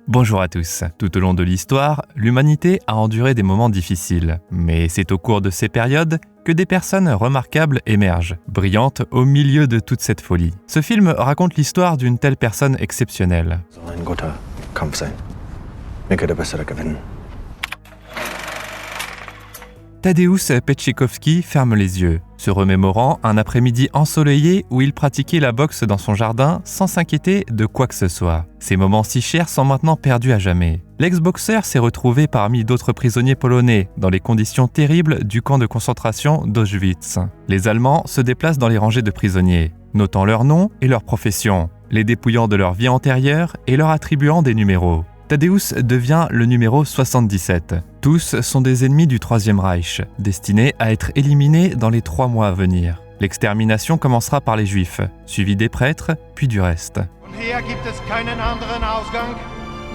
Bonjour à tous. Tout au long de l'histoire, l'humanité a enduré des moments difficiles. Mais c'est au cours de ces périodes que des personnes remarquables émergent, brillantes au milieu de toute cette folie. Ce film raconte l'histoire d'une telle personne exceptionnelle. Ein guter Kampf sein. Mir könnte besser gewinnen. Tadeusz Peczykowski ferme les yeux, se remémorant un après-midi ensoleillé où il pratiquait la boxe dans son jardin sans s'inquiéter de quoi que ce soit. Ces moments si chers sont maintenant perdus à jamais. L'ex-boxeur s'est retrouvé parmi d'autres prisonniers polonais dans les conditions terribles du camp de concentration d'Auschwitz. Les Allemands se déplacent dans les rangées de prisonniers, notant leur nom et leur profession, les dépouillant de leur vie antérieure et leur attribuant des numéros. Tadeusz devient le numéro 77. Tous sont des ennemis du Troisième Reich, destinés à être éliminés dans les 3 mois à venir. L'extermination commencera par les Juifs, suivi des prêtres, puis du reste. Von hier gibt es keinen anderen Ausgang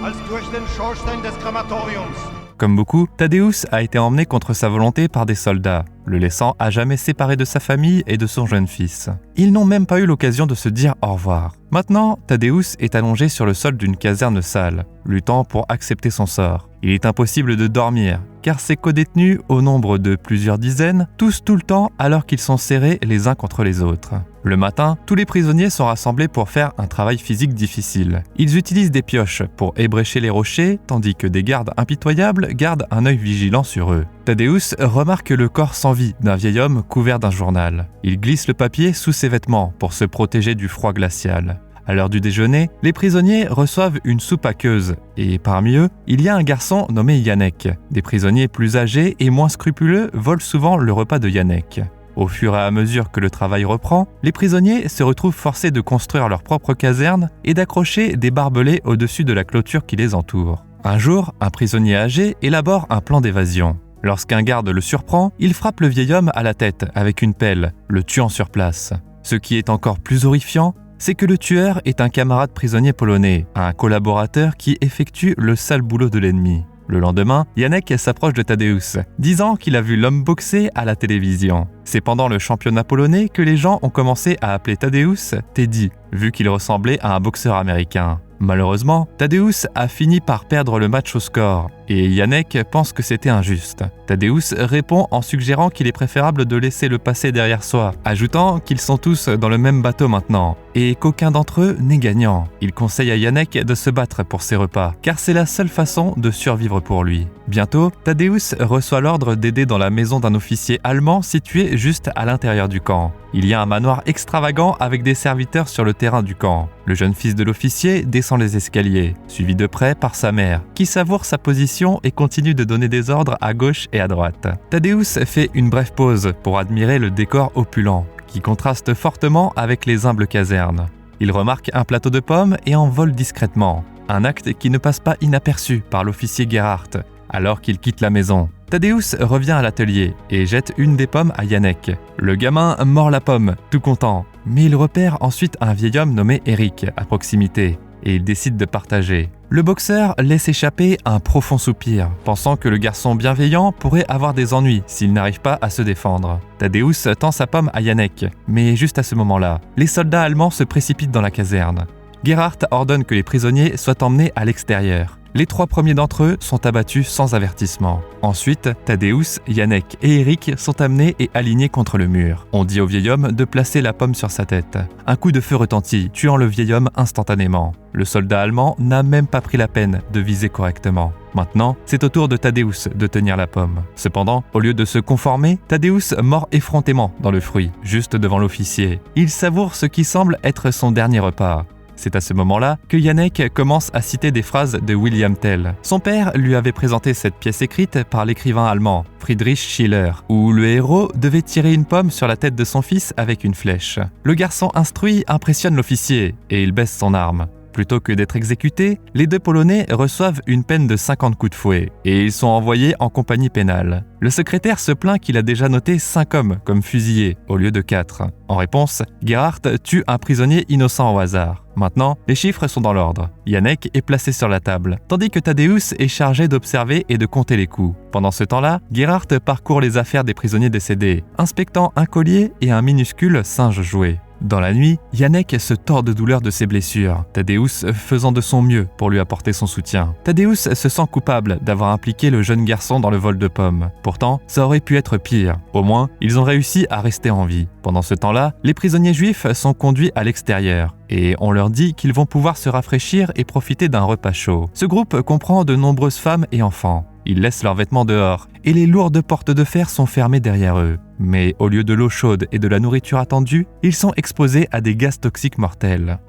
als durch den Schornstein des Krematoriums. Comme beaucoup, Tadeusz a été emmené contre sa volonté par des soldats, le laissant à jamais séparé de sa famille et de son jeune fils. Ils n'ont même pas eu l'occasion de se dire au revoir. Maintenant, Tadeusz est allongé sur le sol d'une caserne sale, luttant pour accepter son sort. Il est impossible de dormir, car ses codétenus, au nombre de plusieurs dizaines, toussent tout le temps alors qu'ils sont serrés les uns contre les autres. Le matin, tous les prisonniers sont rassemblés pour faire un travail physique difficile. Ils utilisent des pioches pour ébrécher les rochers, tandis que des gardes impitoyables gardent un œil vigilant sur eux. Tadeusz remarque le corps sans vie d'un vieil homme couvert d'un journal. Il glisse le papier sous ses vêtements pour se protéger du froid glacial. À l'heure du déjeuner, les prisonniers reçoivent une soupe aqueuse et parmi eux, il y a un garçon nommé Janek. Des prisonniers plus âgés et moins scrupuleux volent souvent le repas de Janek. Au fur et à mesure que le travail reprend, les prisonniers se retrouvent forcés de construire leur propre caserne et d'accrocher des barbelés au-dessus de la clôture qui les entoure. Un jour, un prisonnier âgé élabore un plan d'évasion. Lorsqu'un garde le surprend, il frappe le vieil homme à la tête avec une pelle, le tuant sur place. Ce qui est encore plus horrifiant, c'est que le tueur est un camarade prisonnier polonais, un collaborateur qui effectue le sale boulot de l'ennemi. Le lendemain, Janek s'approche de Tadeusz, disant qu'il a vu l'homme boxer à la télévision. C'est pendant le championnat polonais que les gens ont commencé à appeler Tadeusz Teddy, vu qu'il ressemblait à un boxeur américain. Malheureusement, Tadeusz a fini par perdre le match au score, et Janek pense que c'était injuste. Tadeusz répond en suggérant qu'il est préférable de laisser le passé derrière soi, ajoutant qu'ils sont tous dans le même bateau maintenant, et qu'aucun d'entre eux n'est gagnant. Il conseille à Janek de se battre pour ses repas, car c'est la seule façon de survivre pour lui. Bientôt, Tadeusz reçoit l'ordre d'aider dans la maison d'un officier allemand situé juste à l'intérieur du camp. Il y a un manoir extravagant avec des serviteurs sur le terrain du camp. Le jeune fils de l'officier descend les escaliers, suivi de près par sa mère, qui savoure sa position et continue de donner des ordres à gauche et à droite. Tadeusz fait une brève pause pour admirer le décor opulent, qui contraste fortement avec les humbles casernes. Il remarque un plateau de pommes et envole discrètement, un acte qui ne passe pas inaperçu par l'officier Gerhardt, alors qu'il quitte la maison. Tadeusz revient à l'atelier et jette une des pommes à Janek. Le gamin mord la pomme, tout content, mais il repère ensuite un vieil homme nommé Eric à proximité et il décide de partager. Le boxeur laisse échapper un profond soupir, pensant que le garçon bienveillant pourrait avoir des ennuis s'il n'arrive pas à se défendre. Tadeusz tend sa pomme à Janek, mais juste à ce moment-là, les soldats allemands se précipitent dans la caserne. Gerhardt ordonne que les prisonniers soient emmenés à l'extérieur. Les 3 premiers d'entre eux sont abattus sans avertissement. Ensuite, Tadeusz, Janek et Eric sont amenés et alignés contre le mur. On dit au vieil homme de placer la pomme sur sa tête. Un coup de feu retentit, tuant le vieil homme instantanément. Le soldat allemand n'a même pas pris la peine de viser correctement. Maintenant, c'est au tour de Tadeusz de tenir la pomme. Cependant, au lieu de se conformer, Tadeusz mord effrontément dans le fruit, juste devant l'officier. Il savoure ce qui semble être son dernier repas. C'est à ce moment-là que Janek commence à citer des phrases de William Tell. Son père lui avait présenté cette pièce écrite par l'écrivain allemand Friedrich Schiller, où le héros devait tirer une pomme sur la tête de son fils avec une flèche. Le garçon instruit impressionne l'officier et il baisse son arme. Plutôt que d'être exécutés, les 2 Polonais reçoivent une peine de 50 coups de fouet et ils sont envoyés en compagnie pénale. Le secrétaire se plaint qu'il a déjà noté 5 hommes comme fusillés au lieu de 4. En réponse, Gerhardt tue un prisonnier innocent au hasard. Maintenant, les chiffres sont dans l'ordre. Janek est placé sur la table, tandis que Tadeusz est chargé d'observer et de compter les coups. Pendant ce temps-là, Gerhardt parcourt les affaires des prisonniers décédés, inspectant un collier et un minuscule singe jouet. Dans la nuit, Janek se tord de douleur de ses blessures, Tadeusz faisant de son mieux pour lui apporter son soutien. Tadeusz se sent coupable d'avoir impliqué le jeune garçon dans le vol de pommes. Pourtant, ça aurait pu être pire. Au moins, ils ont réussi à rester en vie. Pendant ce temps-là, les prisonniers juifs sont conduits à l'extérieur et on leur dit qu'ils vont pouvoir se rafraîchir et profiter d'un repas chaud. Ce groupe comprend de nombreuses femmes et enfants. Ils laissent leurs vêtements dehors et les lourdes portes de fer sont fermées derrière eux. Mais au lieu de l'eau chaude et de la nourriture attendue, ils sont exposés à des gaz toxiques mortels.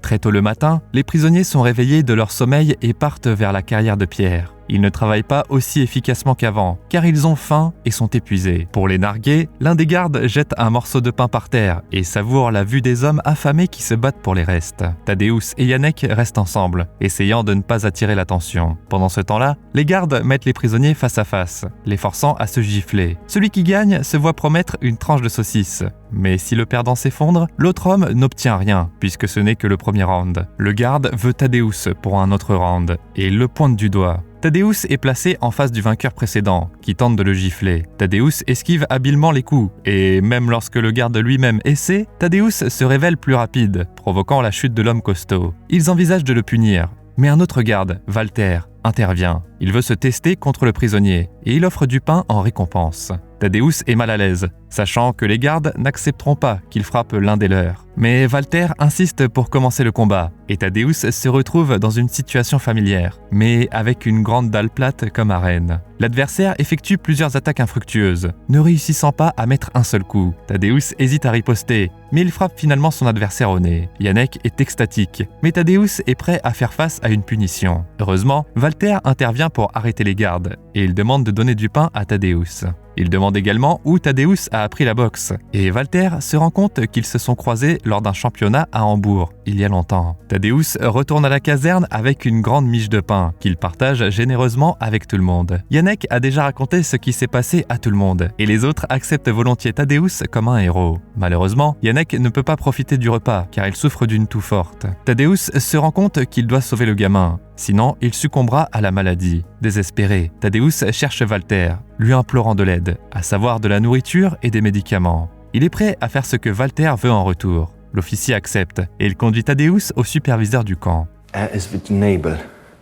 Très tôt le matin, les prisonniers sont réveillés de leur sommeil et partent vers la carrière de pierre. Ils ne travaillent pas aussi efficacement qu'avant, car ils ont faim et sont épuisés. Pour les narguer, l'un des gardes jette un morceau de pain par terre et savoure la vue des hommes affamés qui se battent pour les restes. Tadeusz et Janek restent ensemble, essayant de ne pas attirer l'attention. Pendant ce temps-là, les gardes mettent les prisonniers face à face, les forçant à se gifler. Celui qui gagne se voit promettre une tranche de saucisse. Mais si le perdant s'effondre, l'autre homme n'obtient rien, puisque ce n'est que le premier round. Le garde veut Tadeusz pour un autre round, et le pointe du doigt. Tadeusz est placé en face du vainqueur précédent, qui tente de le gifler. Tadeusz esquive habilement les coups, et même lorsque le garde lui-même essaie, Tadeusz se révèle plus rapide, provoquant la chute de l'homme costaud. Ils envisagent de le punir, mais un autre garde, Walter, intervient. Il veut se tester contre le prisonnier, et il offre du pain en récompense. Tadeusz est mal à l'aise, sachant que les gardes n'accepteront pas qu'il frappe l'un des leurs. Mais Walter insiste pour commencer le combat, et Tadeusz se retrouve dans une situation familière, mais avec une grande dalle plate comme arène. L'adversaire effectue plusieurs attaques infructueuses, ne réussissant pas à mettre un seul coup. Tadeusz hésite à riposter, mais il frappe finalement son adversaire au nez. Janek est extatique, mais Tadeusz est prêt à faire face à une punition. Heureusement, Walter intervient pour arrêter les gardes, et il demande de donner du pain à Tadeusz. Il demande également où Tadeusz a appris la boxe, et Walter se rend compte qu'ils se sont croisés lors d'un championnat à Hambourg, il y a longtemps. Tadeusz retourne à la caserne avec une grande miche de pain, qu'il partage généreusement avec tout le monde. Janek a déjà raconté ce qui s'est passé à tout le monde, et les autres acceptent volontiers Tadeusz comme un héros. Malheureusement, Janek ne peut pas profiter du repas, car il souffre d'une toux forte. Tadeusz se rend compte qu'il doit sauver le gamin, sinon il succombera à la maladie. Désespéré, Tadeusz cherche Walter, lui implorant de l'aide, à savoir de la nourriture et des médicaments. Il est prêt à faire ce que Walter veut en retour. L'officier accepte et il conduit Tadeusz au superviseur du camp. Ist wie den Nebel.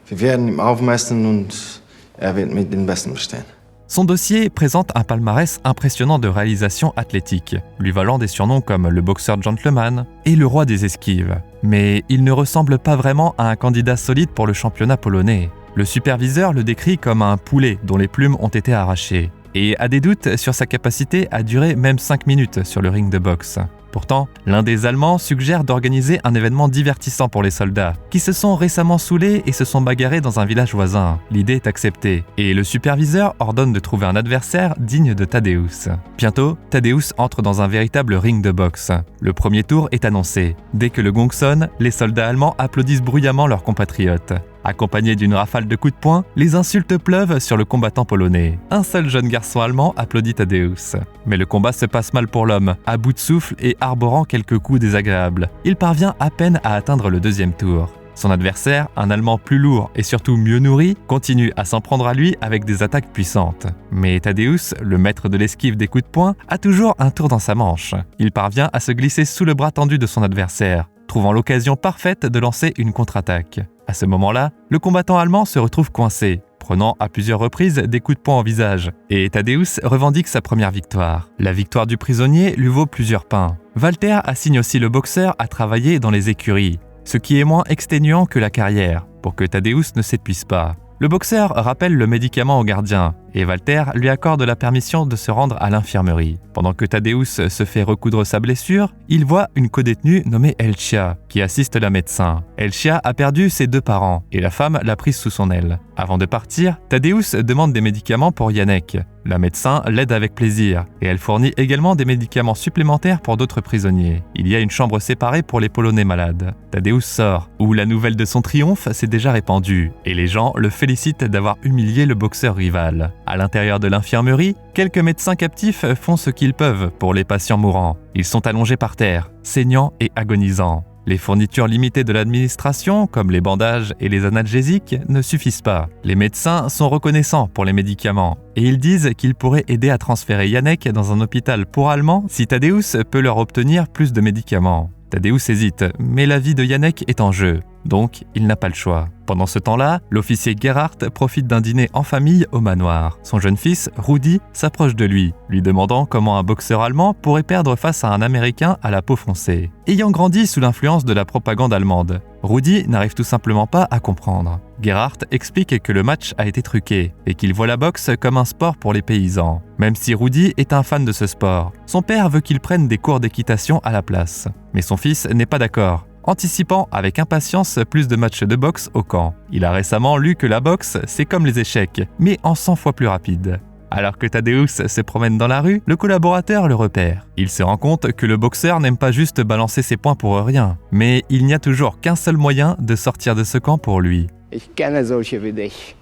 Wir werden ihm aufmessen und wird mit den Besten bestehen. Son dossier présente un palmarès impressionnant de réalisations athlétiques, lui valant des surnoms comme le boxeur gentleman et le roi des esquives. Mais il ne ressemble pas vraiment à un candidat solide pour le championnat polonais. Le superviseur le décrit comme un poulet dont les plumes ont été arrachées, et a des doutes sur sa capacité à durer même 5 minutes sur le ring de boxe. Pourtant, l'un des Allemands suggère d'organiser un événement divertissant pour les soldats, qui se sont récemment saoulés et se sont bagarrés dans un village voisin. L'idée est acceptée, et le superviseur ordonne de trouver un adversaire digne de Tadeusz. Bientôt, Tadeusz entre dans un véritable ring de boxe. Le premier tour est annoncé. Dès que le gong sonne, les soldats allemands applaudissent bruyamment leurs compatriotes. Accompagnés d'une rafale de coups de poing, les insultes pleuvent sur le combattant polonais. Un seul jeune garçon allemand applaudit Tadeusz. Mais le combat se passe mal pour l'homme, à bout de souffle et arborant quelques coups désagréables. Il parvient à peine à atteindre le deuxième tour. Son adversaire, un Allemand plus lourd et surtout mieux nourri, continue à s'en prendre à lui avec des attaques puissantes. Mais Tadeusz, le maître de l'esquive des coups de poing, a toujours un tour dans sa manche. Il parvient à se glisser sous le bras tendu de son adversaire, trouvant l'occasion parfaite de lancer une contre-attaque. À ce moment-là, le combattant allemand se retrouve coincé, prenant à plusieurs reprises des coups de poing au visage, et Tadeusz revendique sa première victoire. La victoire du prisonnier lui vaut plusieurs pains. Walter assigne aussi le boxeur à travailler dans les écuries, ce qui est moins exténuant que la carrière, pour que Tadeusz ne s'épuise pas. Le boxeur rappelle le médicament au gardien, et Walter lui accorde la permission de se rendre à l'infirmerie. Pendant que Tadeusz se fait recoudre sa blessure, il voit une codétenue nommée Elcia, qui assiste la médecin. Elcia a perdu ses 2 parents, et la femme l'a prise sous son aile. Avant de partir, Tadeusz demande des médicaments pour Janek. La médecin l'aide avec plaisir, et elle fournit également des médicaments supplémentaires pour d'autres prisonniers. Il y a une chambre séparée pour les Polonais malades. Tadeusz sort, où la nouvelle de son triomphe s'est déjà répandue, et les gens le félicitent d'avoir humilié le boxeur rival. À l'intérieur de l'infirmerie, quelques médecins captifs font ce qu'ils peuvent pour les patients mourants. Ils sont allongés par terre, saignants et agonisants. Les fournitures limitées de l'administration, comme les bandages et les analgésiques, ne suffisent pas. Les médecins sont reconnaissants pour les médicaments et ils disent qu'ils pourraient aider à transférer Yannick dans un hôpital pour Allemands si Tadeusz peut leur obtenir plus de médicaments. Tadeusz hésite, mais la vie de Yannick est en jeu, donc il n'a pas le choix. Pendant ce temps-là, l'officier Gerhardt profite d'un dîner en famille au manoir. Son jeune fils, Rudi, s'approche de lui demandant comment un boxeur allemand pourrait perdre face à un Américain à la peau foncée. Ayant grandi sous l'influence de la propagande allemande, Rudi n'arrive tout simplement pas à comprendre. Gerhardt explique que le match a été truqué et qu'il voit la boxe comme un sport pour les paysans. Même si Rudi est un fan de ce sport, son père veut qu'il prenne des cours d'équitation à la place. Mais son fils n'est pas d'accord, anticipant avec impatience plus de matchs de boxe au camp. Il a récemment lu que la boxe, c'est comme les échecs, mais en 100 fois plus rapide. Alors que Tadeusz se promène dans la rue, le collaborateur le repère. Il se rend compte que le boxeur n'aime pas juste balancer ses poings pour rien, mais il n'y a toujours qu'un seul moyen de sortir de ce camp pour lui. Ich kenne solche wie dich.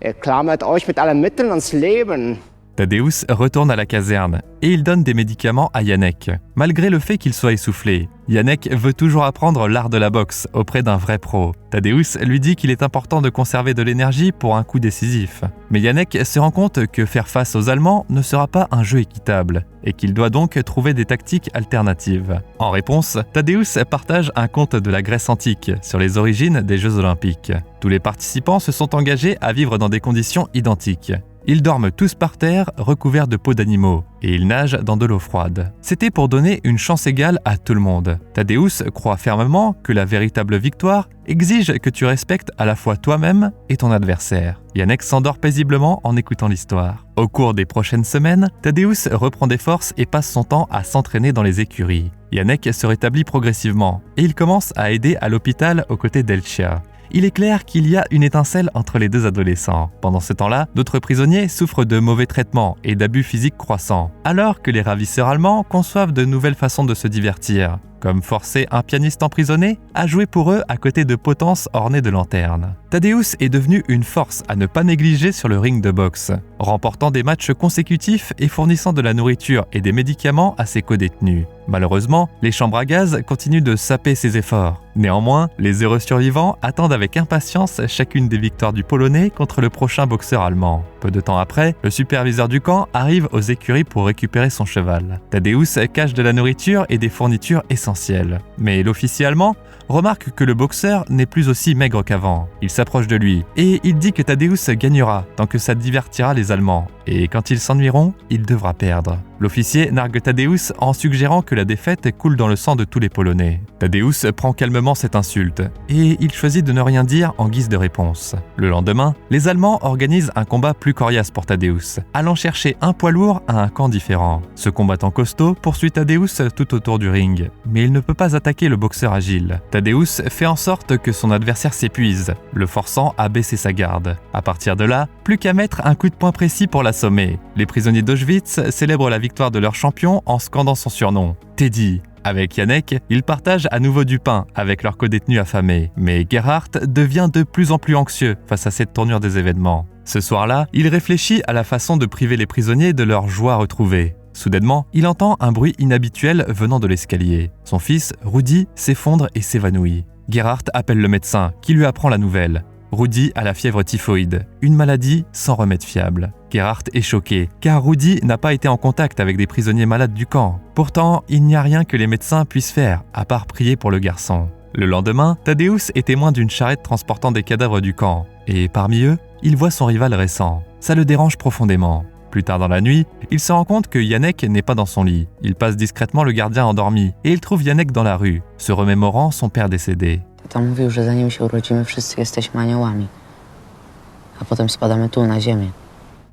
Ihr klammert euch mit allen Mitteln ans Leben. Tadeusz retourne à la caserne et il donne des médicaments à Yannick. Malgré le fait qu'il soit essoufflé, Yannick veut toujours apprendre l'art de la boxe auprès d'un vrai pro. Tadeusz lui dit qu'il est important de conserver de l'énergie pour un coup décisif. Mais Yannick se rend compte que faire face aux Allemands ne sera pas un jeu équitable et qu'il doit donc trouver des tactiques alternatives. En réponse, Tadeusz partage un conte de la Grèce antique sur les origines des Jeux Olympiques. Tous les participants se sont engagés à vivre dans des conditions identiques. Ils dorment tous par terre, recouverts de peaux d'animaux, et ils nagent dans de l'eau froide. C'était pour donner une chance égale à tout le monde. Tadeusz croit fermement que la véritable victoire exige que tu respectes à la fois toi-même et ton adversaire. Yannick s'endort paisiblement en écoutant l'histoire. Au cours des prochaines semaines, Tadeusz reprend des forces et passe son temps à s'entraîner dans les écuries. Yannick se rétablit progressivement, et il commence à aider à l'hôpital aux côtés d'Elcia. Il est clair qu'il y a une étincelle entre les deux adolescents. Pendant ce temps-là, d'autres prisonniers souffrent de mauvais traitements et d'abus physiques croissants, alors que les ravisseurs allemands conçoivent de nouvelles façons de se divertir, comme forcer un pianiste emprisonné à jouer pour eux à côté de potences ornées de lanternes. Tadeusz est devenu une force à ne pas négliger sur le ring de boxe, remportant des matchs consécutifs et fournissant de la nourriture et des médicaments à ses codétenus. Malheureusement, les chambres à gaz continuent de saper ses efforts. Néanmoins, les heureux survivants attendent avec impatience chacune des victoires du Polonais contre le prochain boxeur allemand. Peu de temps après, le superviseur du camp arrive aux écuries pour récupérer son cheval. Tadeusz cache de la nourriture et des fournitures essentielles. Mais l'officier allemand remarque que le boxeur n'est plus aussi maigre qu'avant. Il s'approche de lui et il dit que Tadeusz gagnera tant que ça divertira les Allemands. Et quand ils s'ennuieront, il devra perdre. L'officier nargue Tadeusz en suggérant que la défaite coule dans le sang de tous les Polonais. Tadeusz prend calmement cette insulte et il choisit de ne rien dire en guise de réponse. Le lendemain, les Allemands organisent un combat plus coriace pour Tadeusz, allant chercher un poids lourd à un camp différent. Ce combattant costaud poursuit Tadeusz tout autour du ring, mais il ne peut pas attaquer le boxeur agile. Tadeusz fait en sorte que son adversaire s'épuise, le forçant à baisser sa garde. À partir de là, plus qu'à mettre un coup de poing précis pour l'assommer. Les prisonniers d'Auschwitz célèbrent la victoire de leur champion en scandant son surnom, Teddy. Avec Yannick, ils partagent à nouveau du pain avec leurs codétenus affamés. Mais Gerhardt devient de plus en plus anxieux face à cette tournure des événements. Ce soir-là, il réfléchit à la façon de priver les prisonniers de leur joie retrouvée. Soudainement, il entend un bruit inhabituel venant de l'escalier. Son fils, Rudi, s'effondre et s'évanouit. Gerhardt appelle le médecin, qui lui apprend la nouvelle. Rudi a la fièvre typhoïde, une maladie sans remède fiable. Gerhardt est choqué, car Rudi n'a pas été en contact avec des prisonniers malades du camp. Pourtant, il n'y a rien que les médecins puissent faire, à part prier pour le garçon. Le lendemain, Tadeusz est témoin d'une charrette transportant des cadavres du camp, et parmi eux, il voit son rival récent. Ça le dérange profondément. Plus tard dans la nuit, il se rend compte que Yannick n'est pas dans son lit. Il passe discrètement le gardien endormi, et il trouve Yannick dans la rue, se remémorant son père décédé. Tata mówił, że zanim się urodzimy, wszyscy jesteśmy aniołami, a potem spadamy tu na ziemię.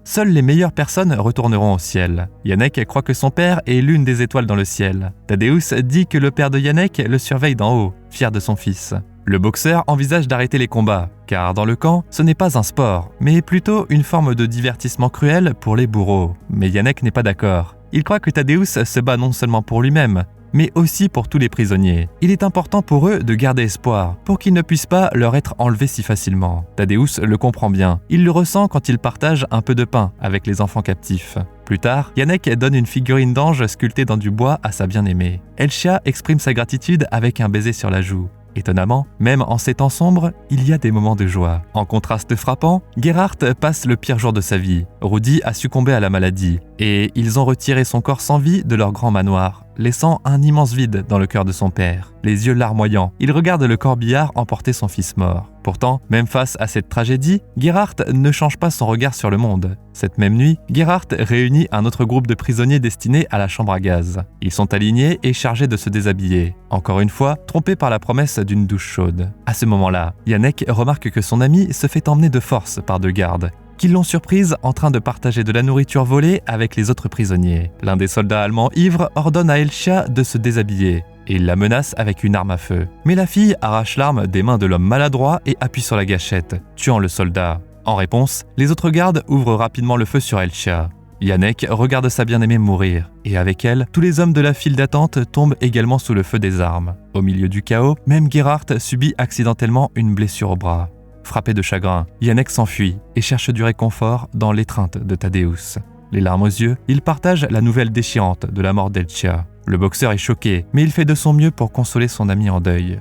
Seules les meilleures personnes retourneront au ciel. Yannick croit que son père est l'une des étoiles dans le ciel. Tadeusz dit que le père de Yannick le surveille d'en haut, fier de son fils. Le boxeur envisage d'arrêter les combats, car dans le camp, ce n'est pas un sport, mais plutôt une forme de divertissement cruel pour les bourreaux. Mais Yannick n'est pas d'accord. Il croit que Tadeusz se bat non seulement pour lui-même, mais aussi pour tous les prisonniers. Il est important pour eux de garder espoir, pour qu'ils ne puissent pas leur être enlevés si facilement. Tadeusz le comprend bien. Il le ressent quand il partage un peu de pain avec les enfants captifs. Plus tard, Yannick donne une figurine d'ange sculptée dans du bois à sa bien-aimée. Elcha exprime sa gratitude avec un baiser sur la joue. Étonnamment, même en ces temps sombres, il y a des moments de joie. En contraste frappant, Gerhard passe le pire jour de sa vie. Rudi a succombé à la maladie et ils ont retiré son corps sans vie de leur grand manoir, laissant un immense vide dans le cœur de son père. Les yeux larmoyants, il regarde le corbillard emporter son fils mort. Pourtant, même face à cette tragédie, Gerhard ne change pas son regard sur le monde. Cette même nuit, Gerhard réunit un autre groupe de prisonniers destinés à la chambre à gaz. Ils sont alignés et chargés de se déshabiller. Encore une fois, trompés par la promesse d'une douche chaude. À ce moment-là, Yannick remarque que son ami se fait emmener de force par deux gardes, qui l'ont surprise en train de partager de la nourriture volée avec les autres prisonniers. L'un des soldats allemands ivres ordonne à Elcha de se déshabiller et il la menace avec une arme à feu. Mais la fille arrache l'arme des mains de l'homme maladroit et appuie sur la gâchette, tuant le soldat. En réponse, les autres gardes ouvrent rapidement le feu sur Elcha. Yannick regarde sa bien-aimée mourir, et avec elle, tous les hommes de la file d'attente tombent également sous le feu des armes. Au milieu du chaos, même Gerhard subit accidentellement une blessure au bras. Frappé de chagrin, Yannick s'enfuit et cherche du réconfort dans l'étreinte de Tadeusz. Les larmes aux yeux, il partage la nouvelle déchirante de la mort d'Elcha. Le boxeur est choqué, mais il fait de son mieux pour consoler son ami en deuil.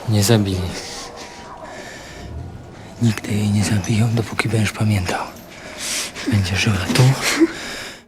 Nie zabili. Nigdy jej nie zabiją, dopóki będziesz pamiętał. Będzie żyła tu.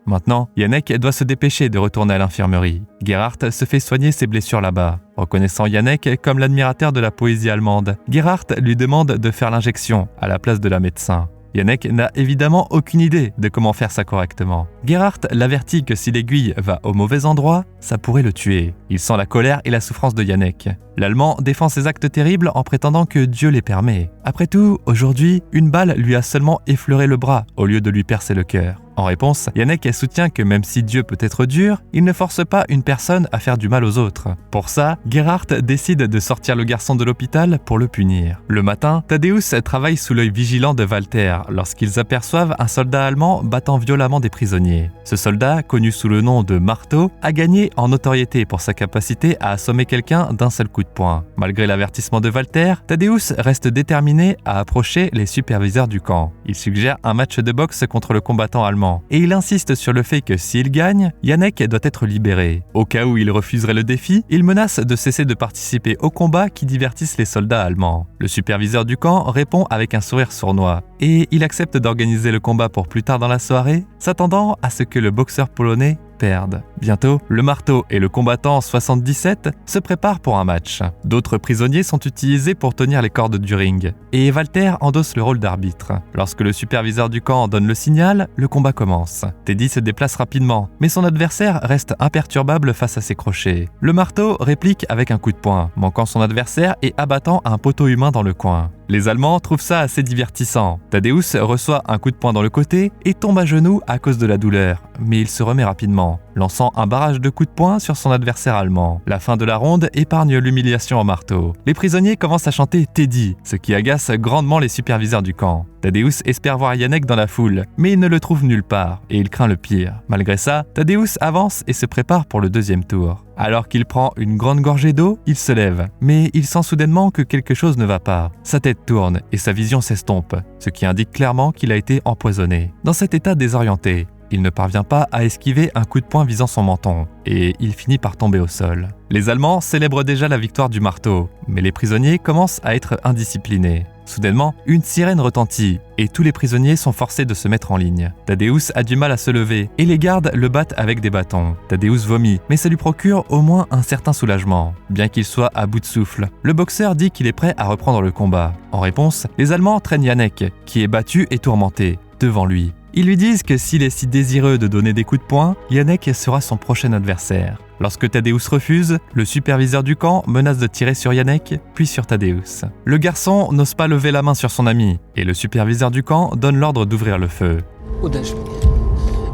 Maintenant, Yannick doit se dépêcher de retourner à l'infirmerie. Gerhard se fait soigner ses blessures là-bas. Reconnaissant Yannick comme l'admirateur de la poésie allemande, Gerhard lui demande de faire l'injection à la place de la médecin. Yannick n'a évidemment aucune idée de comment faire ça correctement. Gerhard l'avertit que si l'aiguille va au mauvais endroit, ça pourrait le tuer. Il sent la colère et la souffrance de Yannick. L'Allemand défend ses actes terribles en prétendant que Dieu les permet. Après tout, aujourd'hui, une balle lui a seulement effleuré le bras au lieu de lui percer le cœur. En réponse, Yannick soutient que même si Dieu peut être dur, il ne force pas une personne à faire du mal aux autres. Pour ça, Gerhard décide de sortir le garçon de l'hôpital pour le punir. Le matin, Tadeusz travaille sous l'œil vigilant de Walter lorsqu'ils aperçoivent un soldat allemand battant violemment des prisonniers. Ce soldat, connu sous le nom de Marteau, a gagné en notoriété pour sa capacité à assommer quelqu'un d'un seul coup de poing. Malgré l'avertissement de Walter, Tadeusz reste déterminé à approcher les superviseurs du camp. Il suggère un match de boxe contre le combattant allemand. Et il insiste sur le fait que s'il gagne, Yannick doit être libéré. Au cas où il refuserait le défi, il menace de cesser de participer aux combats qui divertissent les soldats allemands. Le superviseur du camp répond avec un sourire sournois et il accepte d'organiser le combat pour plus tard dans la soirée, s'attendant à ce que le boxeur polonais perdent. Bientôt, le marteau et le combattant 77 se préparent pour un match. D'autres prisonniers sont utilisés pour tenir les cordes du ring, et Walter endosse le rôle d'arbitre. Lorsque le superviseur du camp donne le signal, le combat commence. Teddy se déplace rapidement, mais son adversaire reste imperturbable face à ses crochets. Le marteau réplique avec un coup de poing, manquant son adversaire et abattant un poteau humain dans le coin. Les Allemands trouvent ça assez divertissant. Tadeusz reçoit un coup de poing dans le côté et tombe à genoux à cause de la douleur, mais il se remet rapidement, lançant un barrage de coups de poing sur son adversaire allemand. La fin de la ronde épargne l'humiliation au marteau. Les prisonniers commencent à chanter Teddy, ce qui agace grandement les superviseurs du camp. Tadeusz espère voir Yannick dans la foule, mais il ne le trouve nulle part et il craint le pire. Malgré ça, Tadeusz avance et se prépare pour le deuxième tour. Alors qu'il prend une grande gorgée d'eau, il se lève, mais il sent soudainement que quelque chose ne va pas. Sa tête tourne et sa vision s'estompe, ce qui indique clairement qu'il a été empoisonné. Dans cet état désorienté, il ne parvient pas à esquiver un coup de poing visant son menton, et il finit par tomber au sol. Les Allemands célèbrent déjà la victoire du marteau, mais les prisonniers commencent à être indisciplinés. Soudainement, une sirène retentit et tous les prisonniers sont forcés de se mettre en ligne. Tadeusz a du mal à se lever et les gardes le battent avec des bâtons. Tadeusz vomit, mais ça lui procure au moins un certain soulagement, bien qu'il soit à bout de souffle. Le boxeur dit qu'il est prêt à reprendre le combat. En réponse, les Allemands traînent Yannick, qui est battu et tourmenté, devant lui. Ils lui disent que s'il est si désireux de donner des coups de poing, Yannick sera son prochain adversaire. Lorsque Tadeusz refuse, le superviseur du camp menace de tirer sur Yannick, puis sur Tadeusz. Le garçon n'ose pas lever la main sur son ami, et le superviseur du camp donne l'ordre d'ouvrir le feu. Uderz mnie,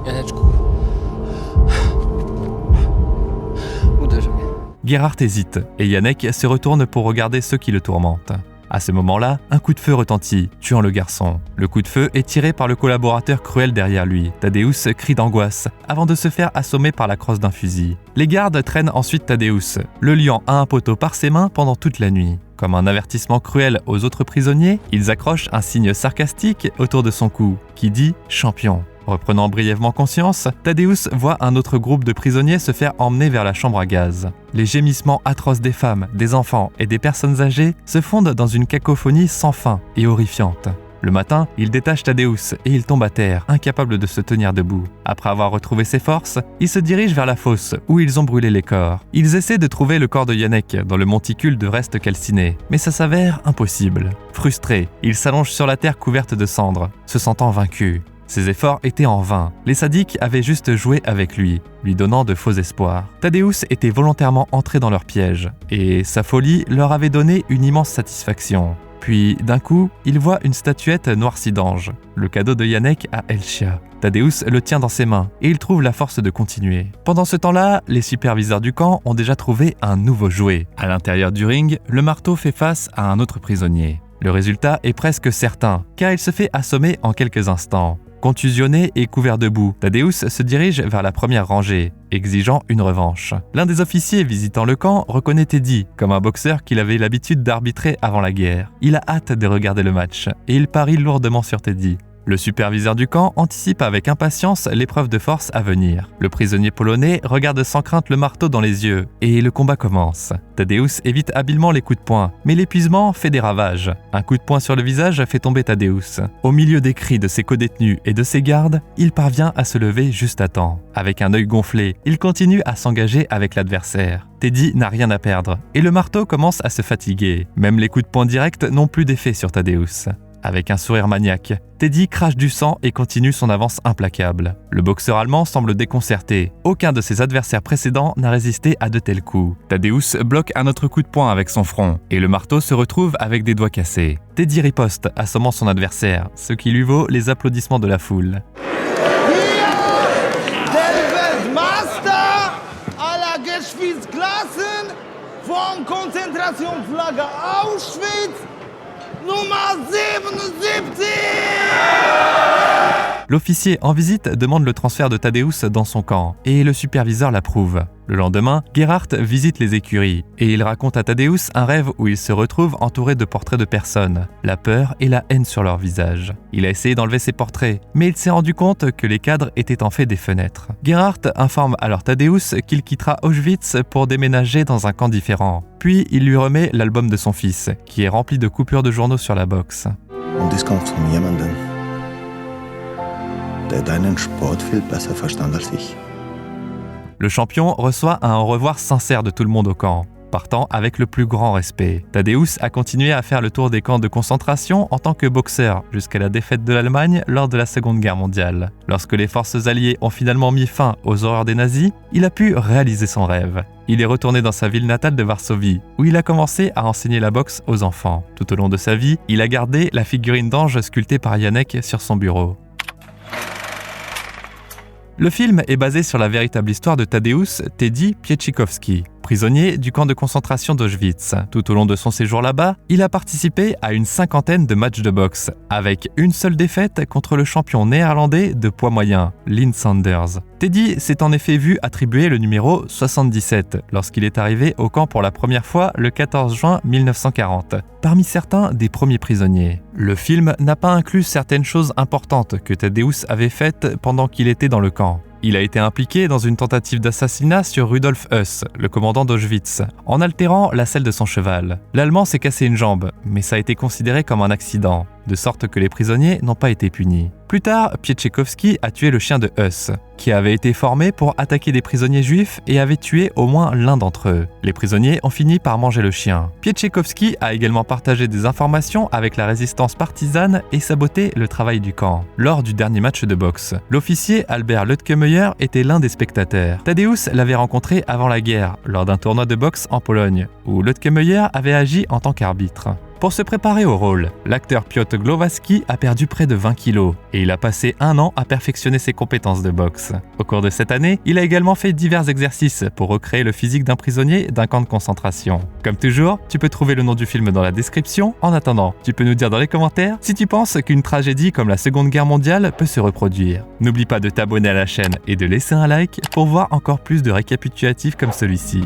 Janeczku. Uderz mnie. Gerhard hésite, et Yannick se retourne pour regarder ceux qui le tourmentent. À ce moment-là, un coup de feu retentit, tuant le garçon. Le coup de feu est tiré par le collaborateur cruel derrière lui. Tadeusz crie d'angoisse, avant de se faire assommer par la crosse d'un fusil. Les gardes traînent ensuite Tadeusz, le liant à un poteau par ses mains pendant toute la nuit. Comme un avertissement cruel aux autres prisonniers, ils accrochent un signe sarcastique autour de son cou, qui dit « champion ». Reprenant brièvement conscience, Tadeusz voit un autre groupe de prisonniers se faire emmener vers la chambre à gaz. Les gémissements atroces des femmes, des enfants et des personnes âgées se fondent dans une cacophonie sans fin et horrifiante. Le matin, il détache Tadeusz et il tombe à terre, incapable de se tenir debout. Après avoir retrouvé ses forces, il se dirige vers la fosse où ils ont brûlé les corps. Ils essaient de trouver le corps de Janek dans le monticule de restes calcinés, mais ça s'avère impossible. Frustré, il s'allonge sur la terre couverte de cendres, se sentant vaincu. Ses efforts étaient en vain. Les sadiques avaient juste joué avec lui donnant de faux espoirs. Tadeusz était volontairement entré dans leur piège, et sa folie leur avait donné une immense satisfaction. Puis, d'un coup, il voit une statuette noircie d'ange, le cadeau de Janek à Elcia. Tadeusz le tient dans ses mains, et il trouve la force de continuer. Pendant ce temps-là, les superviseurs du camp ont déjà trouvé un nouveau jouet. À l'intérieur du ring, le marteau fait face à un autre prisonnier. Le résultat est presque certain, car il se fait assommer en quelques instants. Contusionné et couvert de boue, Tadeusz se dirige vers la première rangée, exigeant une revanche. L'un des officiers visitant le camp reconnaît Teddy comme un boxeur qu'il avait l'habitude d'arbitrer avant la guerre. Il a hâte de regarder le match, et il parie lourdement sur Teddy. Le superviseur du camp anticipe avec impatience l'épreuve de force à venir. Le prisonnier polonais regarde sans crainte le marteau dans les yeux, et le combat commence. Tadeusz évite habilement les coups de poing, mais l'épuisement fait des ravages. Un coup de poing sur le visage fait tomber Tadeusz. Au milieu des cris de ses codétenus et de ses gardes, il parvient à se lever juste à temps. Avec un œil gonflé, il continue à s'engager avec l'adversaire. Teddy n'a rien à perdre, et le marteau commence à se fatiguer. Même les coups de poing directs n'ont plus d'effet sur Tadeusz. Avec un sourire maniaque, Teddy crache du sang et continue son avance implacable. Le boxeur allemand semble déconcerté. Aucun de ses adversaires précédents n'a résisté à de tels coups. Tadeusz bloque un autre coup de poing avec son front, et le marteau se retrouve avec des doigts cassés. Teddy riposte, assommant son adversaire, ce qui lui vaut les applaudissements de la foule. Der Weltmeister aller Gewichtsklassen vom Konzentrationslager Auschwitz, Nummer 77! L'officier en visite demande le transfert de Tadeusz dans son camp, et le superviseur l'approuve. Le lendemain, Gerhard visite les écuries, et il raconte à Tadeusz un rêve où il se retrouve entouré de portraits de personnes, la peur et la haine sur leur visage. Il a essayé d'enlever ces portraits, mais il s'est rendu compte que les cadres étaient en fait des fenêtres. Gerhard informe alors Tadeusz qu'il quittera Auschwitz pour déménager dans un camp différent. Puis il lui remet l'album de son fils, qui est rempli de coupures de journaux sur la boxe. Und das kommt von jemandem, der deinen Sport viel besser verstand als ich. Le champion reçoit un au revoir sincère de tout le monde au camp, partant avec le plus grand respect. Tadeusz a continué à faire le tour des camps de concentration en tant que boxeur jusqu'à la défaite de l'Allemagne lors de la Seconde Guerre mondiale. Lorsque les forces alliées ont finalement mis fin aux horreurs des nazis, il a pu réaliser son rêve. Il est retourné dans sa ville natale de Varsovie, où il a commencé à enseigner la boxe aux enfants. Tout au long de sa vie, il a gardé la figurine d'ange sculptée par Janek sur son bureau. Le film est basé sur la véritable histoire de Tadeusz Teddy Pieczykowski, prisonnier du camp de concentration d'Auschwitz. Tout au long de son séjour là-bas, il a participé à une 50aine de matchs de boxe, avec une seule défaite contre le champion néerlandais de poids moyen, Lynn Sanders. Teddy s'est en effet vu attribuer le numéro 77 lorsqu'il est arrivé au camp pour la première fois le 14 juin 1940, parmi certains des premiers prisonniers. Le film n'a pas inclus certaines choses importantes que Tadeusz avait faites pendant qu'il était dans le camp. Il a été impliqué dans une tentative d'assassinat sur Rudolf Höss, le commandant d'Auschwitz, en altérant la selle de son cheval. L'Allemand s'est cassé une jambe, mais ça a été considéré comme un accident, de sorte que les prisonniers n'ont pas été punis. Plus tard, Pieczykowski a tué le chien de Höss, qui avait été formé pour attaquer des prisonniers juifs et avait tué au moins l'un d'entre eux. Les prisonniers ont fini par manger le chien. Pieczykowski a également partagé des informations avec la résistance partisane et saboté le travail du camp. Lors du dernier match de boxe, l'officier Albert Lütkemeyer était l'un des spectateurs. Tadeusz l'avait rencontré avant la guerre, lors d'un tournoi de boxe en Pologne, où Lütkemeyer avait agi en tant qu'arbitre. Pour se préparer au rôle, l'acteur Piotr Glowacki a perdu près de 20 kilos et il a passé 1 an à perfectionner ses compétences de boxe. Au cours de cette année, il a également fait divers exercices pour recréer le physique d'un prisonnier d'un camp de concentration. Comme toujours, tu peux trouver le nom du film dans la description. En attendant, tu peux nous dire dans les commentaires si tu penses qu'une tragédie comme la Seconde Guerre mondiale peut se reproduire. N'oublie pas de t'abonner à la chaîne et de laisser un like pour voir encore plus de récapitulatifs comme celui-ci.